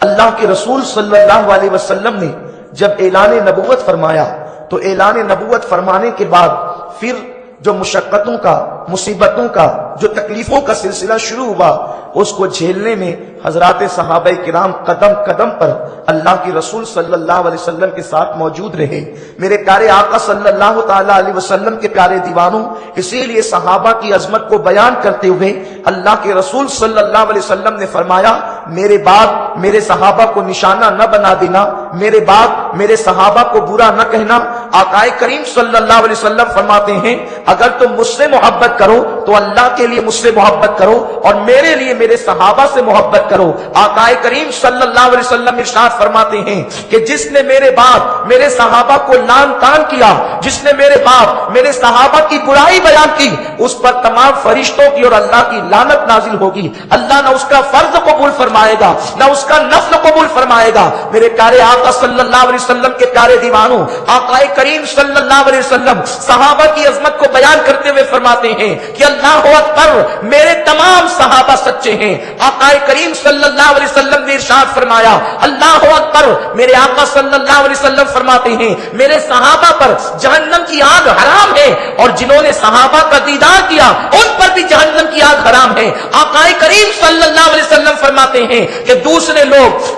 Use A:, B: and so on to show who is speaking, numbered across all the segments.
A: اللہ کے رسول صلی اللہ علیہ وسلم نے جب اعلان نبوت فرمایا تو اعلان نبوت فرمانے کے بعد پھر جو مشقتوں کا، مصیبتوں کا، جو تکلیفوں کا سلسلہ شروع ہوا، اس کو جھیلنے میں حضرات صحابہ کرام قدم قدم پر اللہ کے رسول صلی اللہ علیہ وسلم کے ساتھ موجود رہے۔ میرے پیارے آقا صلی اللہ تعالی علیہ وسلم کے پیارے دیوانوں، اسی لیے صحابہ کی عظمت کو بیان کرتے ہوئے اللہ کے رسول صلی اللہ علیہ وسلم نے فرمایا، میرے بعد میرے صحابہ کو نشانہ نہ بنا دینا، میرے بعد میرے صحابہ کو برا نہ کہنا۔ آقا کریم صلی اللہ علیہ وسلم فرماتے ہیں، اگر تم مجھ سے محبت کرو تو اللہ کے لیے مجھ سے محبت کرو اور میرے لیے میرے صحابہ سے محبت کرو۔ آقا کریم صلی اللہ علیہ وسلم ارشاد فرماتے ہیں کہ جس نے میرے بعد میرے صحابہ کو لعن طعن کیا، جس نے میرے بعد میرے صحابہ کی برائی بیان کی، اس پر تمام فرشتوں کی اور اللہ کی لعنت نازل ہوگی۔ اللہ نہ اس کا فرض قبول فرمائے گا نہ اس کا نفل قبول فرمائے گا۔ میرے پیارے آقا صلی اللہ علیہ وسلم کے پیارے دیوانوں، آقا کریم صلی اللہ علیہ وسلم صحابہ کی عظمت کو بیان کرتے ہوئے فرماتے ہیں کہ اللہ اکبر، میرے تمام صحابہ سچے ہیں۔ آقا کریم صلی اللہ علیہ وسلم نے ارشاد فرمایا، اللہ اکبر، میرے آقا صلی اللہ علیہ وسلم فرماتے ہیں میرے صحابہ پر جہنم کی آگ حرام ہے اور جنہوں نے صحابہ کا دیدار کیا ان پر بھی جہنم کی آگ حرام ہے۔ آقا کریم صلی اللہ علیہ وسلم فرماتے ہیں کہ دوسرے لوگ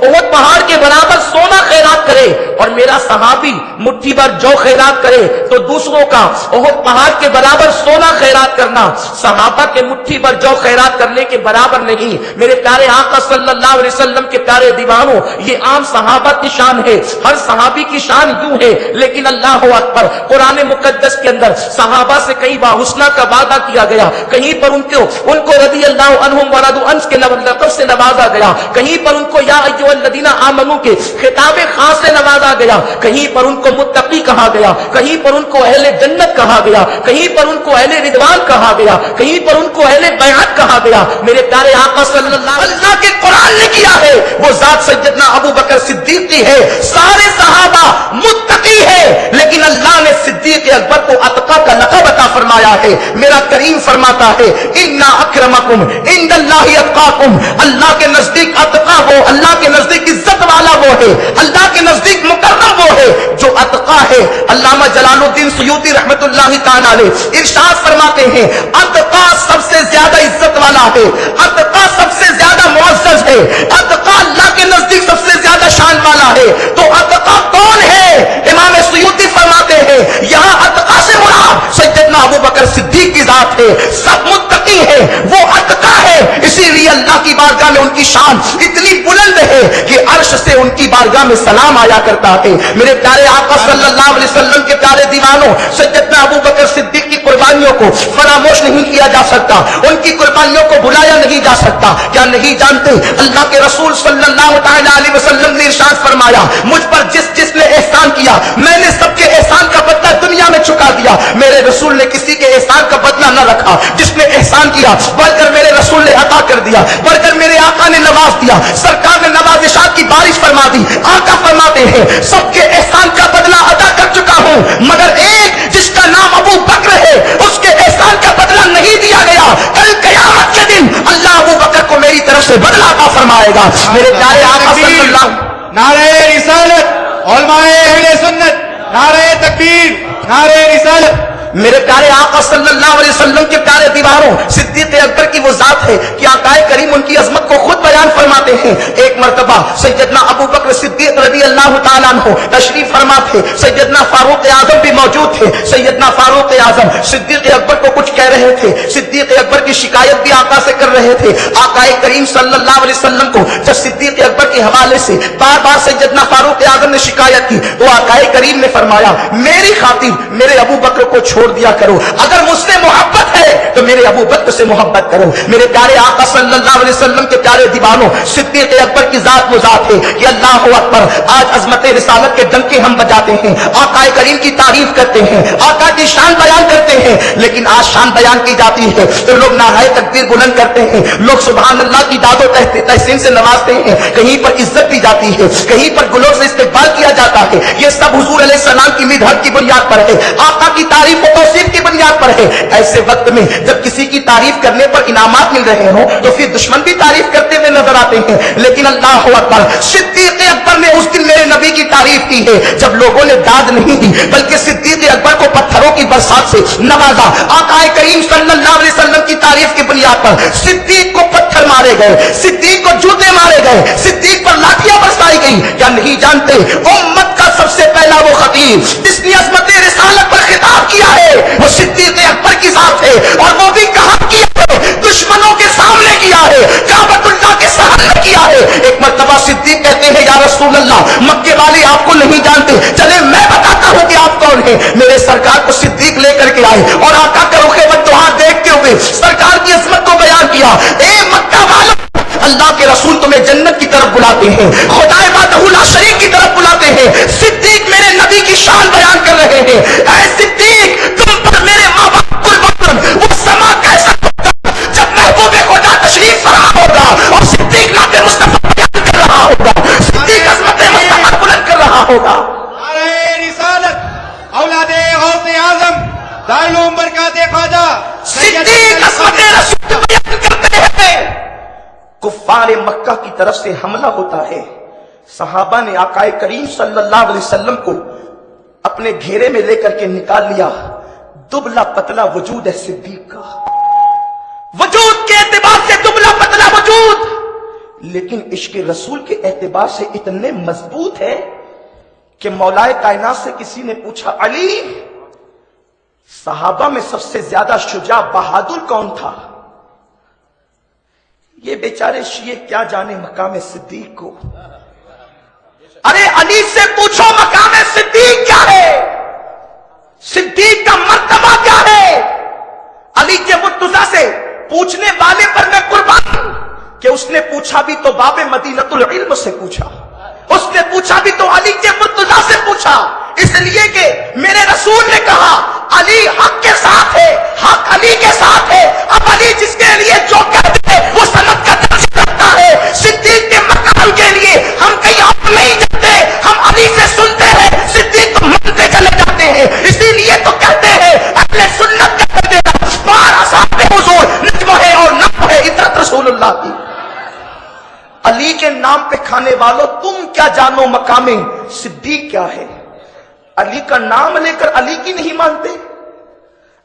A: احد پہاڑ کے برابر سونا خیرات کرے اور میرا صحابی مٹھی بھر جو خیرات کرے تو دوسروں کا احد پہاڑ کے برابر سونا خیرات کرنا صحابہ کے مٹھی بھر جو خیرات کرنے کے برابر نہیں۔ میرے پیارے آقا صلی اللہ علیہ وسلم کے پیارے دیوانوں، یہ عام صحابہ کی شان ہے، ہر صحابی کی شان یوں ہے، لیکن اللہ اکبر، قرآن مقدس کے اندر صحابہ سے کئی باحسنہ کا وعدہ کیا گیا، کہیں پر ان کو رضی اللہ عنہم ورضوا عنہ کے لقب سے نوازا گیا، کہیں پر ان کو یا ایھا الذین آمنوا کے خطاب خاص سے نوازا گیا، کہیں پر ان کو متقی کہا گیا، کہیں پر ان کو اہل جنت کہا گیا، کہیں پر ان کو اہل رضوان کہا گیا، کہیں پر ان کو اہل بیعت کہا گیا۔ میرے پیارے آقا صلی اللہ کے قرآن نے کیا ہے، وہ ذات سیدنا ابو بکر صدیق کی ہے۔ سارے صحابہ متقی ہے، لیکن اللہ نے صدیق اکبر کو اتقی کا لقب عطا فرمایا ہے۔ میرا کریم فرماتا ہے، ان اکرمکم عند اللہ اتقاکم، اللہ کے نزدیک اتقی وہ، اللہ کے نزدیک عزت والا وہ ہے، اللہ کے نزدیک مکرم وہ ہے جو اتقی ہے۔ علامہ جلال الدین سیوطی رحمت اللہ تعالی علیہ ارشاد فرماتے ہیں، اتقی سب سے زیادہ عزت والا ہے، اتقی سب سے زیادہ معزز ہے، اتقی اللہ کے نزدیک سب سے زیادہ شان والا ہے۔ تو اتقی کون ہے؟ امام سیوطی فرماتے ہیں، یہاں اتقی سے مراد سیدنا ابو بکر صدیق کی ذات ہے، سب متقی ہے، وہ اتقی ہے۔ اسی لیے اللہ کی بارگاہ میں ان کی شان اتنی بلند ہے کہ عرش سے ان کی بارگاہ میں سلام آیا کرتا ہے۔ میرے پیارے آقا صلی اللہ علیہ وسلم کے پیارے دیوانوں، سیدنا ابو بکر صدیق کی قربانیوں کو فراموش نہیں کیا جا سکتا، ان کی قربانیوں کو بلایا نہیں جا سکتا۔ کیا نہیں جانتے اللہ کے رسول صلی اللہ تعالی علیہ وسلم نے ارشاد فرمایا، مجھ پر جس نے احسان کیا میں نے سب کے احسان کا بدلہ دنیا میں چکا دیا۔ میرے رسول نے کسی کے احسان کا بدلہ نہ رکھا، جس نے احسان کیا بڑھ کر میرے رسول نے عطا کر دیا، بڑھ کر میرے آقا نے نواز دیا، سرکار نے نوازشات کی بارش فرما دی۔ آقا فرماتے ہیں سب کے احسان کا بدلہ ادا کر چکا ہوں، مگر ایک جس کا نام ابو بکر ہے اس کے احسان کا بدلہ نہیں دیا گیا، کل قیامت کے دن اللہ ابو بکر کو میری طرف سے بدلہ عطا فرمائے گا۔ میرے پیارے آقا صلی اللہ،
B: نعرہ رسالت، علماء اہل سنت، نعرہ تکبیر، نعرہ رسالت۔
A: میرے پیارے آقا صلی اللہ علیہ وسلم کے پیارے دیواروں، صدیق اکبر کی وہ ذات ہے کہ آقا کریم ان کی عظمت کو خود بیان فرماتے ہیں۔ ایک مرتبہ سیدنا ابو بکر صدیق رضی اللہ تعالیٰ عنہ تشریف فرما تھے، سیدنا فاروق اعظم بھی موجود تھے۔ سیدنا فاروق اعظم صدیق اکبر کو کچھ کہہ رہے تھے، صدیق اکبر کی شکایت بھی آقا سے کر رہے تھے۔ آقا کریم صلی اللہ علیہ وسلم کو جب صدیق اکبر کے حوالے سے بار بار سیدنا فاروق اعظم نے شکایت کی تو آقا کریم نے فرمایا، میری خاطر میرے ابو بکر کو چھوڑ دیا کرو، اگر مجھ سے محبت ہے تو میرے ابو بکر سے محبت کرو۔ میرے پیارے آقا صلی اللہ علیہ وسلم کے پیارے دیوانوں، صدیق اکبر کی ذات وہ ذات ہے کہ اللہ اکبر، آج عظمت رسالت کے ڈنکے ہم بجاتے ہیں، آقا کریم کی تعریف کرتے ہیں، آقا کی شان بیان کرتے ہیں، لیکن آج شان بیان کی جاتی ہے تو لوگ نعرہ تکبیر بلند کرتے ہیں، لوگ سبحان اللہ کی داد و تحسین سے نوازتے ہیں، کہیں پر عزت دی جاتی ہے، کہیں پر گلوں سے استقبال کیا جاتا ہے۔ یہ سب حضور علیہ السلام کی مدحت کی بنیاد پر ہے، آقا کی تعریف و توصیف کی بنیاد پر ہے۔ ایسے وقت میں جب جب کسی کی تعریف کرنے پر انعامات مل رہے ہوں تو پھر دشمن بھی تعریف کرتے ہوئے نظر آتے ہیں. لیکن اللہ اکبر, صدیق اکبر نے اس دن میرے نبی کی تعریف کی ہے جب لوگوں نے داد نہیں دی بلکہ صدیق اکبر کو پتھروں کی برسات سے نوازا. آقا کریم صلی اللہ علیہ وسلم کی تعریف کی بنیاد پر صدیق کو پتھر مارے گئے, صدیق کو جوتے مارے گئے, صدیق پر لاٹھیاں برسائی گئی. کیا نہیں جانتے امت کا سب سے پہلا وہ خطیب جس نے عظمت رسالت پر خطاب کیا ہے وہ صدیق اکبر کی ذات ہے, اور وہ بھی کہاں کیا ہے؟ دشمنوں کے سامنے کیا ہے, کعبۃ اللہ کے سامنے کیا ہے. ایک مرتبہ صدیق کہتے ہیں یا رسول اللہ مکے والے آپ کو نہیں جانتے, چلے میں بتاتا ہوں کہ آپ کون ہیں. میرے سرکار کو صدیق لے کر کے آئے اور آقا کا رخ بددعا دیکھتے ہوئے سرکار کی عظمت کو بیان کیا. اے مکہ والوں, اللہ کے رسول تمہیں جنت کی طرف بلاتے ہیں, خدا وحدہ لا شریک کی طرف بلاتے ہیں. صدیق میرے نبی کی شان بیان کر رہے ہیں. اے صدیق تم پر میرے ماں باپ قربان, وہ سما کیسا ہوگا جب محبوب خدا تشریف فرما ہوگا اور صدیق نعت مصطفیٰ بیان کر رہا ہوگا, صدیق عظمت مصطفیٰ بلند کر رہا ہوگا.
B: نعرہ رسالت اولاد غوث اعظم دارالعلوم برکات خواجہ
A: صدیق عظمت رسول بیان کرتے ہیں. کفار مکہ کی طرف سے حملہ ہوتا ہے. صحابہ نے آقا کریم صلی اللہ علیہ وسلم کو اپنے گھیرے میں لے کر کے نکال لیا. دبلا پتلا وجود ہے صدیق کا, وجود کے اعتبار سے دبلا پتلا وجود, لیکن عشق رسول کے اعتبار سے اتنے مضبوط ہے کہ مولا کائنات سے کسی نے پوچھا علی صحابہ میں سب سے زیادہ شجاع بہادر کون تھا؟ یہ بیچارے شیعہ کیا جانے مقام صدیق کو. ارے علی سے پوچھو مقام صدیق کیا ہے, صدیق کا مرتبہ کیا ہے. علی کے مرتضیٰ سے پوچھنے والے پر میں قربان کہ اس نے پوچھا بھی تو باب مدینۃ العلم سے پوچھا, اس نے پوچھا بھی تو علی کے مرتضیٰ سے پوچھا, اس لیے کہ میرے رسول نے کہا علی حق کے ساتھ ہے, حق علی کے ساتھ ہے. اب علی جس کے لیے جو کہتے ہیں وہ سند کا درج رکھتا ہے. صدیق کے مقام کے لیے ہم کہیں اور نہیں جاتے, ہم علی سے سنتے ہیں, صدیق کو مانتے چلے جاتے ہیں. اسی لیے تو کہتے ہیں اہل سنت کا کہتے ہیں بارہ صاحب حضور نجم ہے اور نقب ہے عطرت رسول اللہ کی. علی کے نام پہ کھانے والوں تم کیا جانو مقام صدیق کیا ہے. علی کا نام لے کر علی کی نہیں مانتے,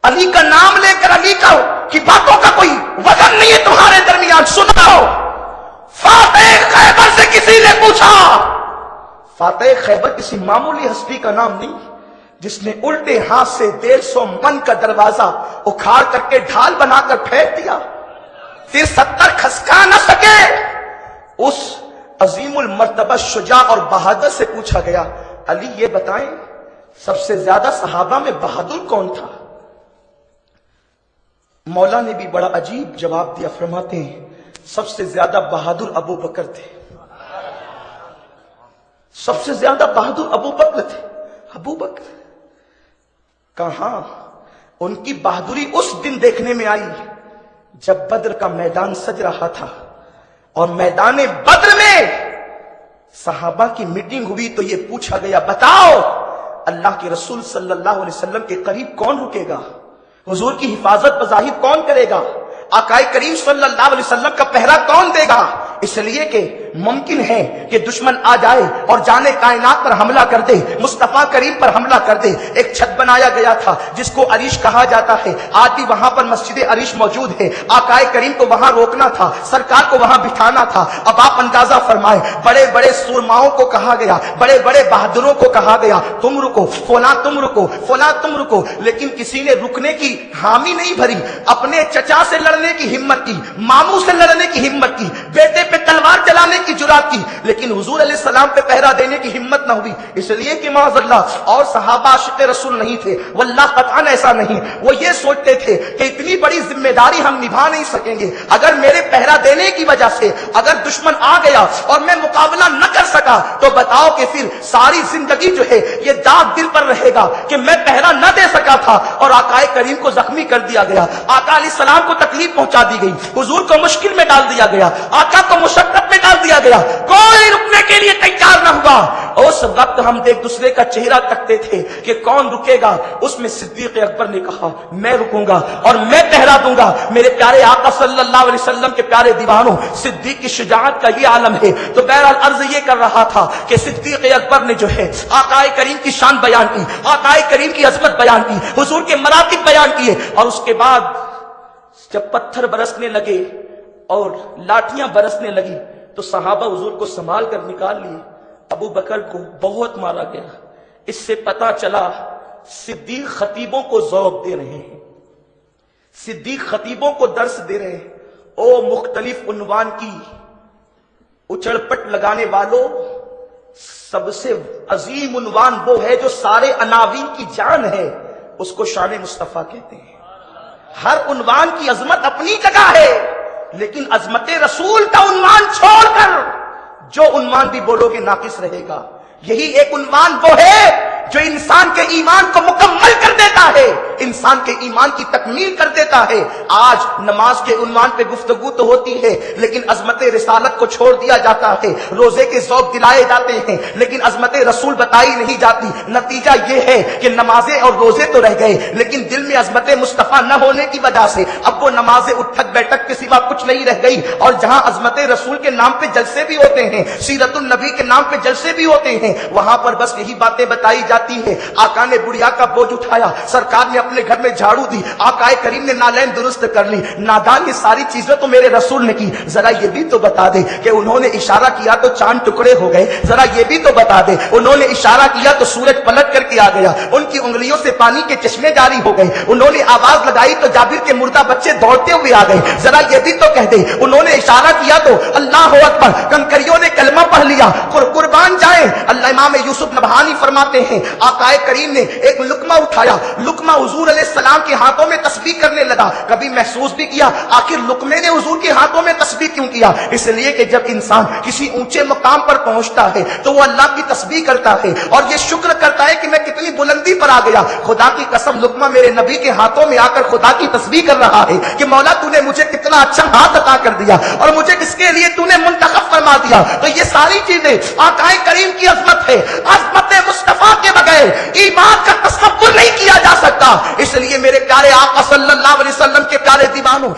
A: علی کا نام لے کر علی کا کی باتوں کا کوئی وزن نہیں ہے تمہارے درمیان. سناؤ فاتح خیبر سے کسی نے پوچھا, فاتح خیبر کسی معمولی ہستی کا نام نہیں جس نے الٹے ہاتھ سے 150 من کا دروازہ اکھاڑ کر کے ڈھال بنا کر پھینک دیا, پھر 70 کھسکا نہ سکے. اس عظیم المرتبہ شجاع اور بہادر سے پوچھا گیا علی یہ بتائیں سب سے زیادہ صحابہ میں بہادر کون تھا؟ مولا نے بھی بڑا عجیب جواب دیا, فرماتے ہیں سب سے زیادہ بہادر ابو بکر تھے, سب سے زیادہ بہادر ابو بکر تھے. ابو بکر کہاں, ان کی بہادری اس دن دیکھنے میں آئی جب بدر کا میدان سج رہا تھا اور میدان بدر میں صحابہ کی میٹنگ ہوئی تو یہ پوچھا گیا بتاؤ اللہ کے رسول صلی اللہ علیہ وسلم کے قریب کون رکے گا, حضور کی حفاظت بظاہر کون کرے گا, آقا کریم صلی اللہ علیہ وسلم کا پہرا کون دے گا. اس لیے کہ ممکن ہے کہ دشمن آ جائے اور جانے کائنات پر حملہ کر دے, مصطفیٰ کریم پر حملہ کر دے. ایک چھت بنایا گیا تھا جس کو عریش کہا جاتا ہے, آج بھی وہاں پر مسجد عریش موجود ہے. آقا کریم کو وہاں روکنا تھا, سرکار کو وہاں بٹھانا تھا. اب آپ اندازہ فرمائیں بڑے بڑے سورماؤں کو کہا گیا, بڑے بڑے بہادروں کو کہا گیا تم رکو, فلاں تم رکو, فلاں تم رکو, لیکن کسی نے رکنے کی حامی نہیں بھری. اپنے چچا سے لڑنے کی ہمت کی, ماموں سے لڑنے کی ہمت کی, بیٹے پہ تلوار چلانے کی جرات کی, لیکن حضور علیہ السلام پہ پہرا دینے کی ہمت نہ ہوئی. اس لیے کہ معاذ اللہ اور صحابہ عاشق رسول نہیں تھے, واللہ قطعاً ایسا نہیں. وہ یہ سوچتے تھے کہ اتنی بڑی ذمہ داری ہم نبھا نہیں سکیں گے, اگر میرے پہرا دینے کی وجہ سے اگر دشمن آ گیا اور میں مقابلہ نہ کر سکا تو بتاؤ کہ پھر ساری زندگی جو ہے یہ داغ دل پر رہے گا کہ میں پہرا نہ دے سکا تھا اور آقا کریم کو زخمی کر دیا گیا, آقا علیہ السلام کو تکلیف پہنچا دی گئی, حضور کو مشکل میں ڈال دیا گیا, آقا کو مشقت میں ڈال ڈال دیا گیا، کوئی رکنے کے لیے تیار نہ ہوا۔ اس وقت ہم ایک دوسرے کا چہرہ تکتے تھے کہ کون رکے گا، اس میں صدیق اکبر نے کہا میں رکوں گا اور میں پہرا دوں گا۔ میرے پیارے آقا صلی اللہ علیہ وسلم کے پیارے دیوانوں، صدیق کی شجاعت کا یہ عالم ہے۔ تو بہرحال عرض یہ کر رہا تھا کہ صدیق اکبر نے جو ہے آقا کریم کی شان بیان کی، آقا کریم کی عظمت بیان کی، حضور کے مراتب بیان کیے، اور اس کے بعد جب پتھر برسنے لگے اور لاٹھیاں برسنے لگی تو صحابہ حضور کو سنبھال کر نکال لیے۔ ابو بکر کو بہت مارا گیا۔ اس سے پتا چلا صدیق خطیبوں کو ذوق دے رہے ہیں، صدیق خطیبوں کو درس دے رہے ہیں۔ او مختلف عنوان کی اچڑ پٹ لگانے والوں، سب سے عظیم عنوان وہ ہے جو سارے عناوین کی جان ہے، اس کو شان مصطفیٰ کہتے ہیں۔ ہر عنوان کی عظمت اپنی جگہ ہے، لیکن عظمت رسول کا عنوان چھوڑ کر جو عنوان بھی بولو گے ناقص رہے گا۔ یہی ایک عنوان وہ ہے جو انسان کے ایمان کو مکمل کر دیتا ہے، انسان کے ایمان کی تکمیل کر دیتا ہے۔ آج نماز کے عنوان پہ گفتگو تو ہوتی ہے، لیکن عظمت رسالت کو چھوڑ دیا جاتا ہے۔ روزے کے ذوق دلائے جاتے ہیں، لیکن عظمت رسول بتائی نہیں جاتی۔ نتیجہ یہ ہے کہ نمازیں اور روزے تو رہ گئے، لیکن دل میں عظمت مصطفیٰ نہ ہونے کی وجہ سے اب وہ نمازیں اٹھک بیٹھک کے سوا کچھ نہیں رہ گئی۔ اور جہاں عظمت رسول کے نام پہ جلسے بھی ہوتے ہیں، سیرت النبی کے نام پہ جلسے بھی ہوتے ہیں، وہاں پر بس یہی باتیں بتائی جاتی ہے۔ آقا نے بڑھیا کا بوجھ اٹھایا، سرکار نے اپنے گھر میں جھاڑو دی، آقا کریم نے نالین درست کر لی۔ نادان یہ ساری چیزیں تو میرے رسول نے کی، ذرا یہ بھی تو بتا دے کہ انہوں نے اشارہ کیا تو چاند ٹکڑے ہو گئے، ذرا یہ بھی تو بتا دے انہوں نے اشارہ کیا تو سورج پلٹ کر کے آ گیا، ان کی انگلیوں سے پانی کے چشمے جاری ہو گئے، انہوں نے آواز لگائی تو جابر کے مردہ بچے دوڑتے ہوئے آ گئے، ذرا یہ بھی تو کہہ دے انہوں نے اشارہ کیا تو اللہ اکبر کنکریوں نے کلمہ پڑھ لیا، قربان جائیں۔ اللہ امام یوسف نبہانی فرماتے ہیں آقا کریم نے ایک لقمہ اٹھایا، لقمہ حضور علیہ السلام کے ہاتھوں میں تسبیح کرنے لگا۔ کبھی محسوس بھی کیا آخر لقمے نے حضور کے ہاتھوں میں تسبیح کیوں کیا؟ اس لیے کہ جب انسان کسی اونچے مقام پر پہنچتا ہے تو وہ اللہ کی تسبیح کرتا ہے اور یہ شکر کرتا ہے کہ میں کتنی بلندی پر آ گیا۔ خدا کی قسم لقمہ میرے نبی کے ہاتھوں میں آ کر خدا کی تسبیح کر رہا ہے کہ مولا تو نے مجھے کتنا اچھا ہاتھ عطا کر دیا اور مجھے کس کے لیے تو نے منتخب فرما دیا۔ تو یہ ساری چیزیں آقا کریم کی عظمت ہے۔ عظمت مصطفیٰ کے بغیر ایمان کا تصور نہیں کیا جا سکتا۔ اس لیے میرے پیارے آقا صلی اللہ علیہ وسلم کے پیارے دیوانوں